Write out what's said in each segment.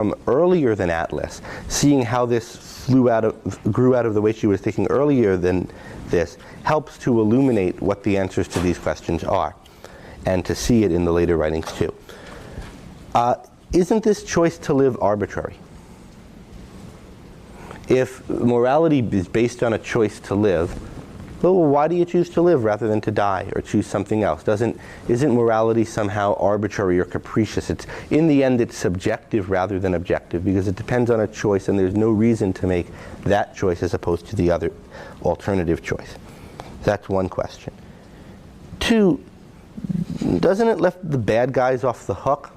from earlier than Atlas, seeing how this grew out of the way she was thinking earlier than this, helps to illuminate what the answers to these questions are, and to see it in the later writings too. Isn't this choice to live arbitrary? If morality is based on a choice to live, well, why do you choose to live rather than to die or choose something else? Isn't morality somehow arbitrary or capricious? In the end, it's subjective rather than objective, because it depends on a choice and there's no reason to make that choice as opposed to the other alternative choice. That's one question. Two, doesn't it let the bad guys off the hook?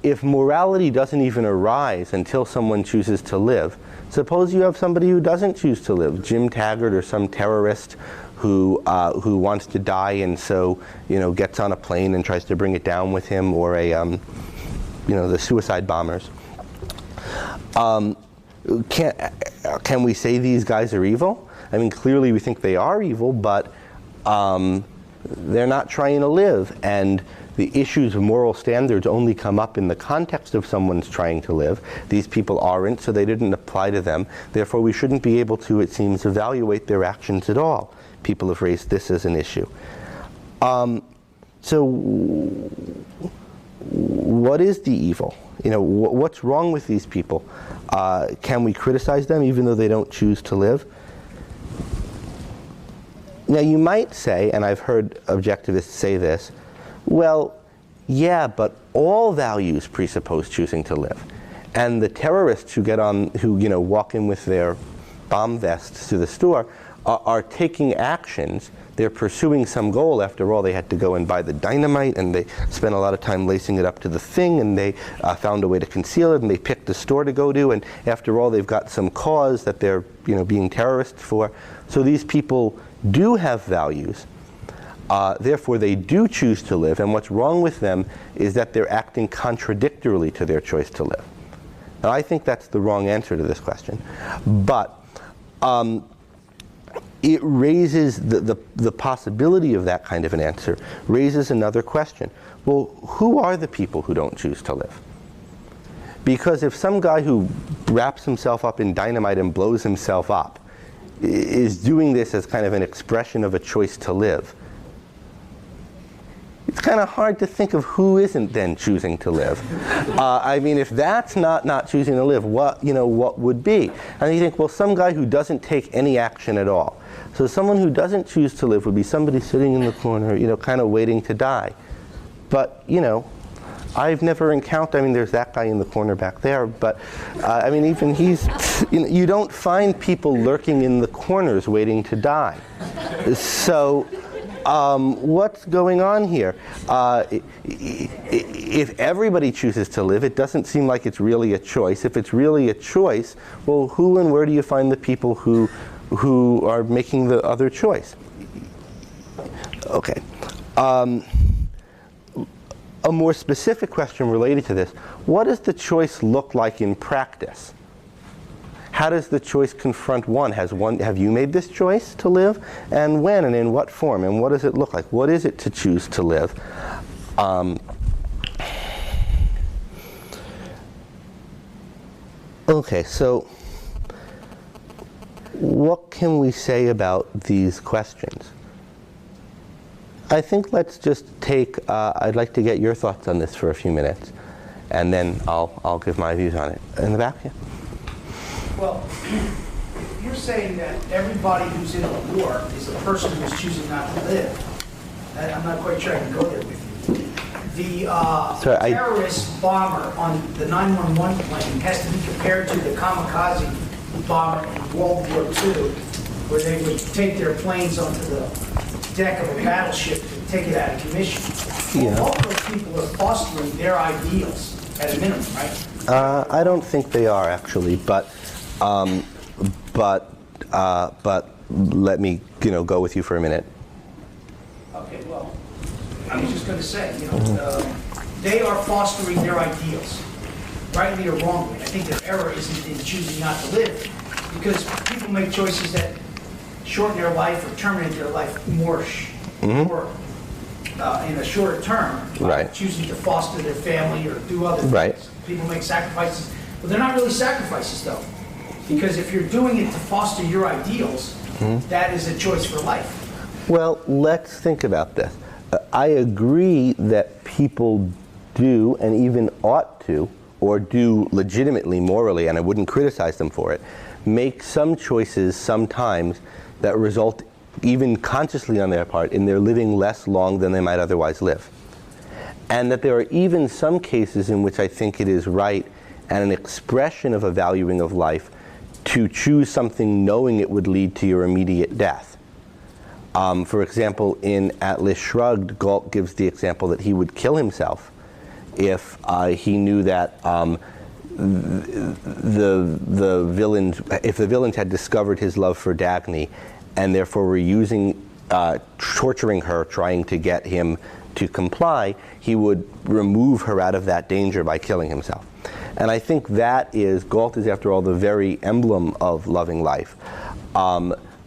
If morality doesn't even arise until someone chooses to live, suppose you have somebody who doesn't choose to live, Jim Taggart or some terrorist who wants to die and so gets on a plane and tries to bring it down with him, or the suicide bombers. Can we say these guys are evil? I mean, clearly we think they are evil, but they're not trying to live, and the issues of moral standards only come up in the context of someone's trying to live. These people aren't, so they didn't apply to them. Therefore, we shouldn't be able to, it seems, evaluate their actions at all. People have raised this as an issue. So what is the evil? What's wrong with these people? Can we criticize them even though they don't choose to live? Now, you might say, and I've heard objectivists say this, well, yeah, but all values presuppose choosing to live. And the terrorists who walk in with their bomb vests to the store are taking actions. They're pursuing some goal. After all, they had to go and buy the dynamite, and they spent a lot of time lacing it up to the thing, and they found a way to conceal it, and they picked the store to go to, and after all, they've got some cause that they're being terrorists for. So these people do have values. Therefore, they do choose to live, and what's wrong with them is that they're acting contradictorily to their choice to live. Now, I think that's the wrong answer to this question, but it raises the possibility of that kind of an answer, raises another question. Well, who are the people who don't choose to live? Because if some guy who wraps himself up in dynamite and blows himself up is doing this as kind of an expression of a choice to live, it's kind of hard to think of who isn't then choosing to live. I mean, if that's not choosing to live, what would be? And you think, well, some guy who doesn't take any action at all. So someone who doesn't choose to live would be somebody sitting in the corner, kind of waiting to die. But, I've never encountered, there's that guy in the corner back there, but even he's, you don't find people lurking in the corners waiting to die. So, what's going on here? If everybody chooses to live, it doesn't seem like it's really a choice. If it's really a choice, well, who and where do you find the people who are making the other choice? Okay. A more specific question related to this: what does the choice look like in practice? How does the choice confront one? Have you made this choice to live? And when and in what form? And what does it look like? What is it to choose to live? Okay, so what can we say about these questions? I think let's just take, I'd like to get your thoughts on this for a few minutes, and then I'll give my views on it. In the back, yeah? Well, you're saying that everybody who's in a war is a person who's choosing not to live. I'm not quite sure I can go there with you. The terrorist bomber on the 911 plane has to be compared to the kamikaze bomber in World War II, where they would take their planes onto the deck of a battleship to take it out of commission. Yeah. Well, all those people are fostering their ideals at a minimum, right? I don't think they are, actually, but let me go with you for a minute. Okay, well, I was just going to say, they are fostering their ideals, rightly or wrongly. I think their error isn't in choosing not to live, because people make choices that shorten their life or terminate their life more in a shorter term, Right. choosing to foster their family or do other things. Right. People make sacrifices, but they're not really sacrifices though, because if you're doing it to foster your ideals, that is a choice for life. Well, let's think about this. I agree that people do, and even ought to, or do legitimately, morally, and I wouldn't criticize them for it, make some choices sometimes that result, even consciously on their part, in their living less long than they might otherwise live. And that there are even some cases in which I think it is right and an expression of a valuing of life to choose something knowing it would lead to your immediate death. For example, in Atlas Shrugged, Galt gives the example that he would kill himself if he knew that the villains had discovered his love for Dagny, and therefore were torturing her, trying to get him to comply. He would remove her out of that danger by killing himself. And I think Galt is, after all, the very emblem of loving life.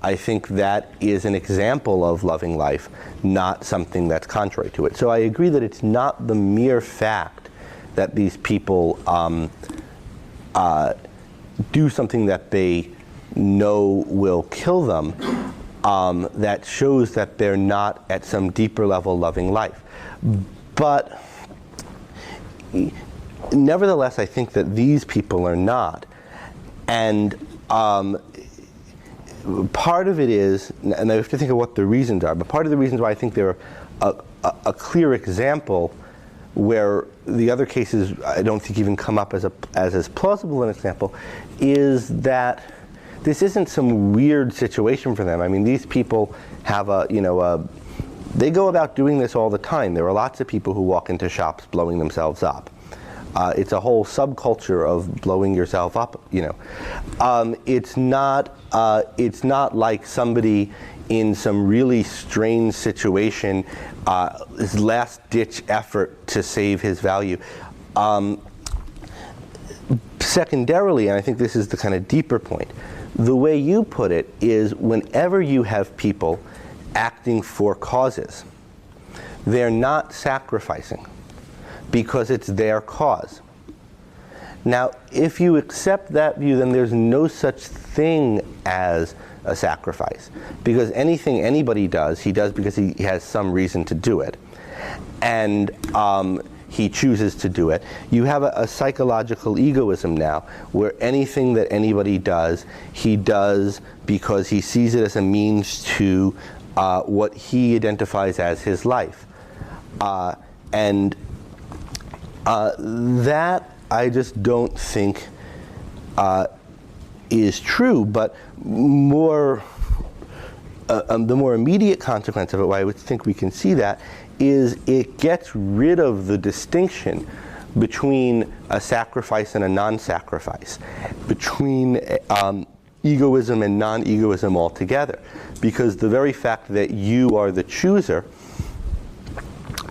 I think that is an example of loving life, not something that's contrary to it. So I agree that it's not the mere fact that these people do something that they know will kill them that shows that they're not at some deeper level loving life. But nevertheless, I think that these people are not. And part of it is, and I have to think of what the reasons are, but part of the reasons why I think they're a clear example where the other cases I don't think even come up as plausible an example, is that this isn't some weird situation for them. I mean, these people have they go about doing this all the time. There are lots of people who walk into shops blowing themselves up. It's a whole subculture of blowing yourself up, It's not like somebody in some really strange situation, his last-ditch effort to save his value. Secondarily, and I think this is the kind of deeper point, the way you put it is whenever you have people acting for causes, they're not sacrificing, because it's their cause. Now, if you accept that view, then there's no such thing as a sacrifice, because anything anybody does, he does because he has some reason to do it, and he chooses to do it. You have a psychological egoism now, where anything that anybody does, he does because he sees it as a means to what he identifies as his life. And that I just don't think is true, but the more immediate consequence of it, why I would think we can see that, is it gets rid of the distinction between a sacrifice and a non-sacrifice, between egoism and non-egoism altogether, because the very fact that you are the chooser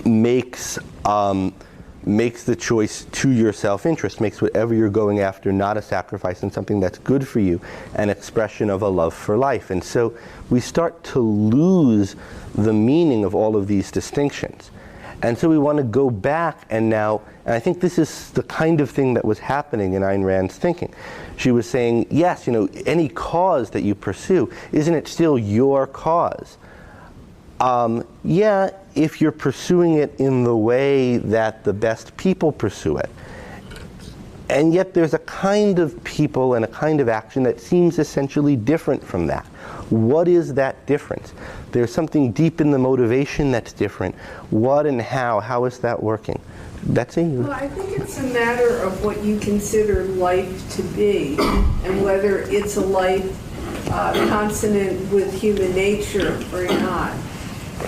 makes the choice to your self-interest, makes whatever you're going after not a sacrifice and something that's good for you, an expression of a love for life. And so we start to lose the meaning of all of these distinctions. And so we want to go back and I think this is the kind of thing that was happening in Ayn Rand's thinking. She was saying, yes, any cause that you pursue, isn't it still your cause? Yeah, if you're pursuing it in the way that the best people pursue it. And yet there's a kind of people and a kind of action that seems essentially different from that. What is that difference? There's something deep in the motivation that's different. What and how? How is that working? Betsy? Well, I think it's a matter of what you consider life to be, and whether it's a life consonant with human nature or not.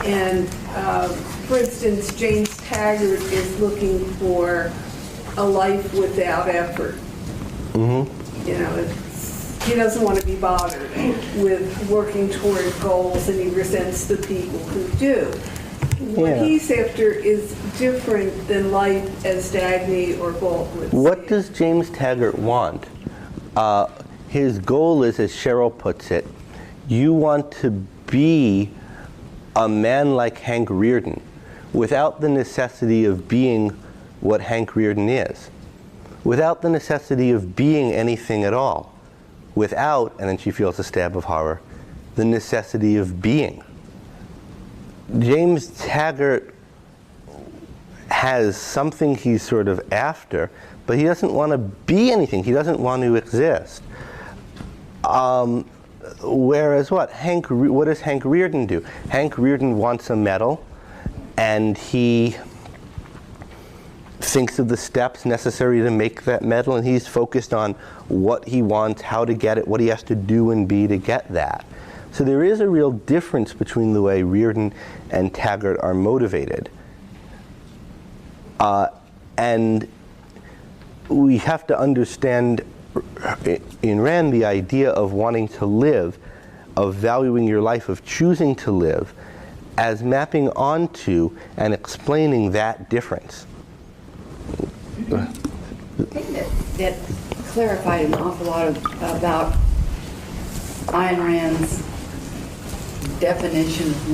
And for instance, James Taggart is looking for a life without effort. Mm-hmm. He doesn't want to be bothered with working toward goals, and he resents the people who do. What he's after is different than life as Dagny or Galt would see. What does James Taggart want? His goal is, as Cheryl puts it, you want to be a man like Hank Rearden, without the necessity of being what Hank Rearden is, without the necessity of being anything at all, without, and then she feels a stab of horror, the necessity of being. James Taggart has something he's sort of after, but he doesn't want to be anything. He doesn't want to exist. Whereas what does Hank Rearden do? Hank Rearden wants a medal, and he thinks of the steps necessary to make that medal, and he's focused on what he wants, how to get it, what he has to do and be to get that. So there is a real difference between the way Rearden and Taggart are motivated. And we have to understand in Rand the idea of wanting to live, of valuing your life, of choosing to live, as mapping onto and explaining that difference. I think that clarified an awful lot about Ayn Rand's definition of